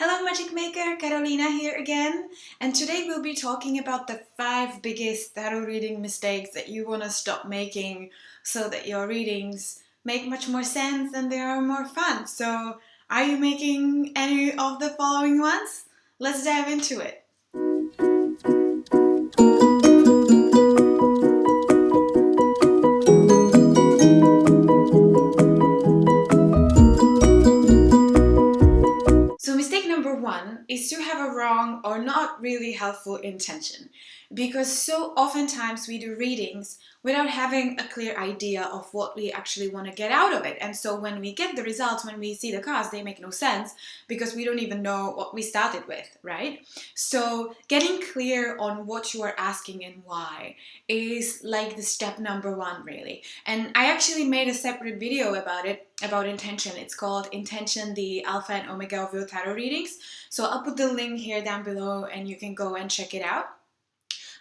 Hello Magic Maker, Karolina here again, and today we'll be talking about the 5 biggest tarot reading mistakes that you want to stop making so that your readings make much more sense and they are more fun. So, are you making any of the following ones? Let's dive into it. So mistake number 1 is to have a wrong or not really helpful intention, because so oftentimes we do readings without having a clear idea of what we actually want to get out of it. And so when we get the results, when we see the cards, they make no sense because we don't even know what we started with, right? So getting clear on what you are asking and why is like the step number 1, really. And I actually made a separate video about it, about intention. It's called Intention, the Alpha and Omega of your tarot readings. So I'll put the link here down below and you can go and check it out.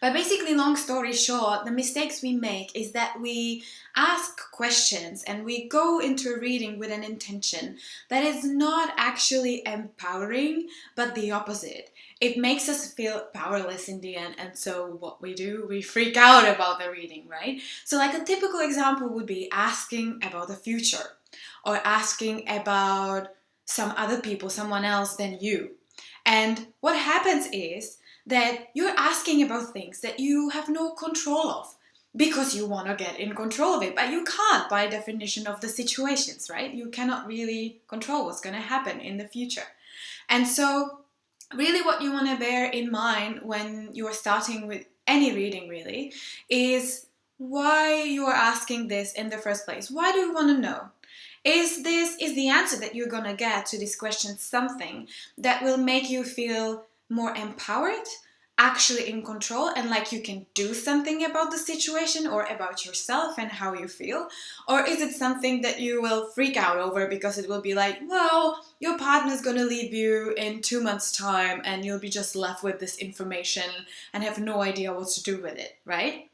But basically, long story short, the mistakes we make is that we ask questions and we go into a reading with an intention that is not actually empowering, but the opposite. It makes us feel powerless in the end, and so what we do, we freak out about the reading, right? So like a typical example would be asking about the future or asking about some other people, someone else than you. And what happens is that you're asking about things that you have no control of because you want to get in control of it, but you can't by definition of the situations, right? You cannot really control what's going to happen in the future. And so really what you want to bear in mind when you're starting with any reading really is why you are asking this in the first place. Why do you want to know? Is the answer that you're going to get to this question something that will make you feel more empowered, actually in control, and like you can do something about the situation or about yourself and how you feel? Or is it something that you will freak out over because it will be like, well, your partner's gonna leave you in 2 months' time and you'll be just left with this information and have no idea what to do with it, right?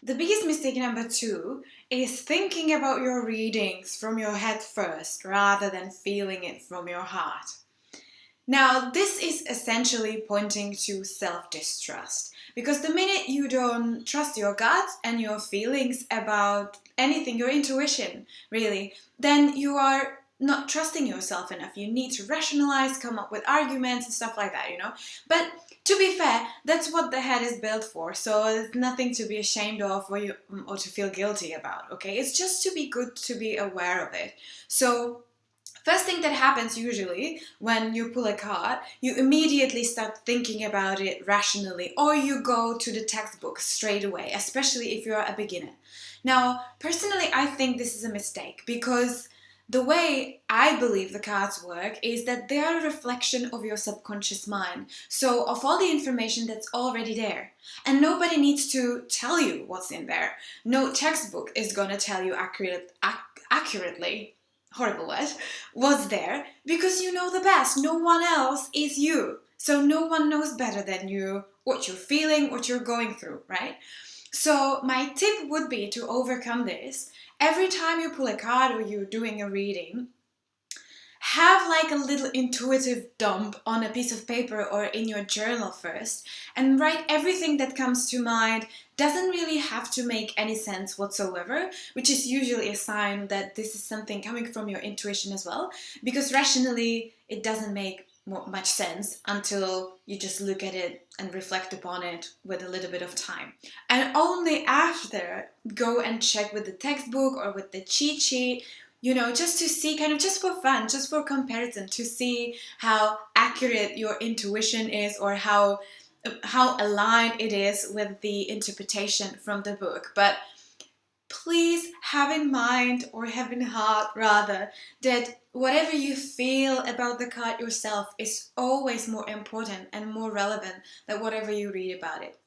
The biggest mistake number 2 is thinking about your readings from your head first rather than feeling it from your heart. Now, this is essentially pointing to self-distrust, because the minute you don't trust your gut and your feelings about anything, your intuition, really, then you are not trusting yourself enough. You need to rationalize, come up with arguments and stuff like that, you know? But to be fair, that's what the head is built for, so there's nothing to be ashamed of or to feel guilty about, okay? It's just to be good to be aware of it. So first thing that happens usually when you pull a card, you immediately start thinking about it rationally, or you go to the textbook straight away, especially if you're a beginner. Now, personally, I think this is a mistake because the way I believe the cards work is that they are a reflection of your subconscious mind. So of all the information that's already there. And nobody needs to tell you what's in there. No textbook is going to tell you accurately, horrible word, what's there, because you know the best. No one else is you. So no one knows better than you what you're feeling, what you're going through, right? So my tip would be to overcome this. Every time you pull a card or you're doing a reading, have like a little intuitive dump on a piece of paper or in your journal first and write everything that comes to mind. Doesn't really have to make any sense whatsoever, which is usually a sign that this is something coming from your intuition as well, because rationally it doesn't make much sense until you just look at it and reflect upon it with a little bit of time. And only after go and check with the textbook or with the cheat sheet, you know, just to see, kind of just for fun, just for comparison, to see how accurate your intuition is or how aligned it is with the interpretation from the book. But please have in mind, or have in heart rather, that whatever you feel about the card yourself is always more important and more relevant than whatever you read about it.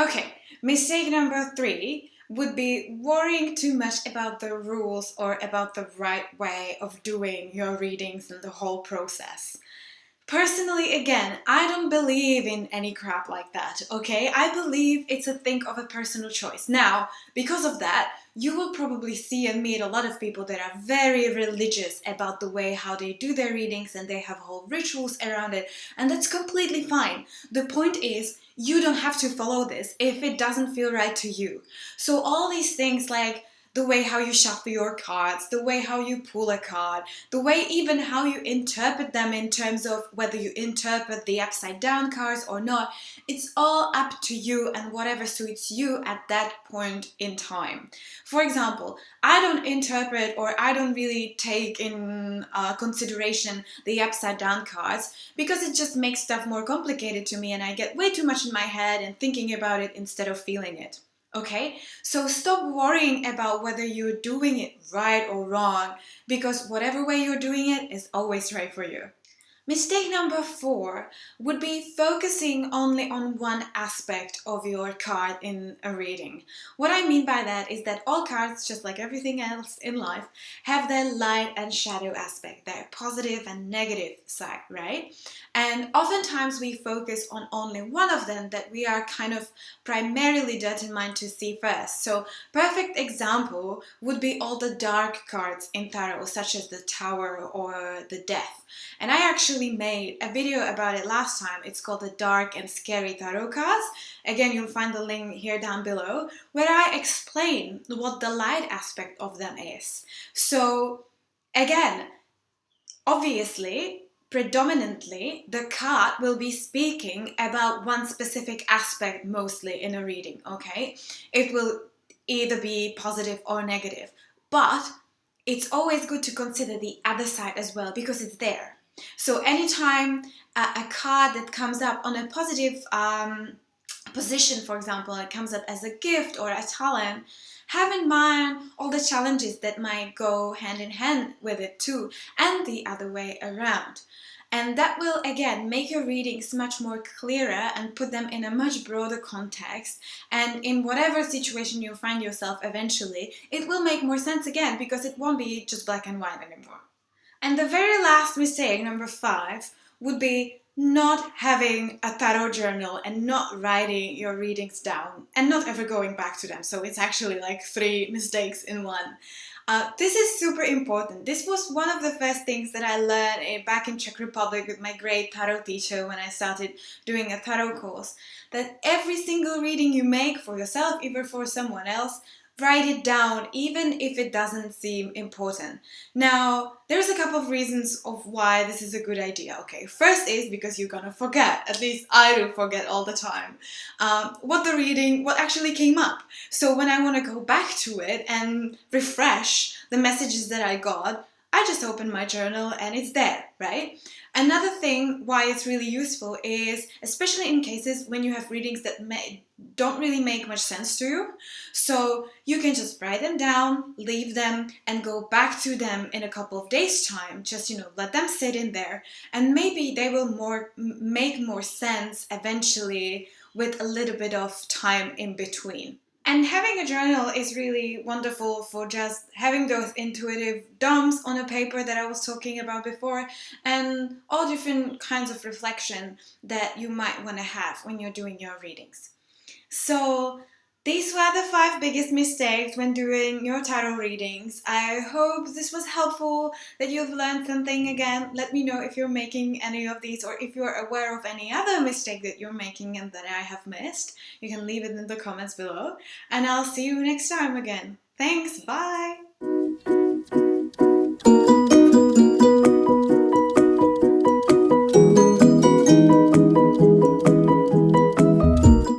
Okay, mistake number 3 would be worrying too much about the rules or about the right way of doing your readings and the whole process. Personally, again, I don't believe in any crap like that, okay? I believe it's a thing of a personal choice. Now, because of that, you will probably see and meet a lot of people that are very religious about the way how they do their readings, and they have whole rituals around it, and that's completely fine. The point is, you don't have to follow this if it doesn't feel right to you. So all these things like the way how you shuffle your cards, the way how you pull a card, the way even how you interpret them in terms of whether you interpret the upside down cards or not, it's all up to you and whatever suits you at that point in time. For example, I don't interpret or I don't really take in consideration the upside down cards because it just makes stuff more complicated to me and I get way too much in my head and thinking about it instead of feeling it. Okay, so stop worrying about whether you're doing it right or wrong, because whatever way you're doing it is always right for you. Mistake number 4 would be focusing only on one aspect of your card in a reading. What I mean by that is that all cards, just like everything else in life, have their light and shadow aspect, their positive and negative side, right? And oftentimes we focus on only one of them that we are kind of primarily determined to see first. So, perfect example would be all the dark cards in tarot, such as the Tower or the Death. And I actually made a video about it last time. It's called the Dark and Scary Tarot Cards. Again, you'll find the link here down below, where I explain what the light aspect of them is. So, again, obviously, predominantly, the card will be speaking about one specific aspect mostly in a reading, okay? It will either be positive or negative. But it's always good to consider the other side as well because it's there. So anytime a card that comes up on a positive position, for example, it comes up as a gift or a talent, have in mind all the challenges that might go hand in hand with it too, and the other way around. And that will, again, make your readings much more clearer and put them in a much broader context. And in whatever situation you find yourself eventually, it will make more sense again because it won't be just black and white anymore. And the very last mistake, number 5, would be not having a tarot journal and not writing your readings down and not ever going back to them. So it's actually like 3 mistakes in one. This is super important. This was one of the first things that I learned back in Czech Republic with my great tarot teacher when I started doing a tarot course. That every single reading you make for yourself, even for someone else, write it down, even if it doesn't seem important. Now, there's a couple of reasons of why this is a good idea. Okay, first is because you're gonna forget, at least I do forget all the time, what actually came up. So when I want to go back to it and refresh the messages that I got, I just open my journal and it's there, right? Another thing why it's really useful is, especially in cases when you have readings that don't really make much sense to you, so you can just write them down, leave them, and go back to them in a couple of days' time. Just, let them sit in there, and maybe they will make more sense eventually with a little bit of time in between. And having a journal is really wonderful for just having those intuitive dumps on a paper that I was talking about before, and all different kinds of reflection that you might want to have when you're doing your readings. So these were the 5 biggest mistakes when doing your tarot readings. I hope this was helpful, that you've learned something again. Let me know if you're making any of these or if you're aware of any other mistake that you're making and that I have missed. You can leave it in the comments below. And I'll see you next time again. Thanks, bye!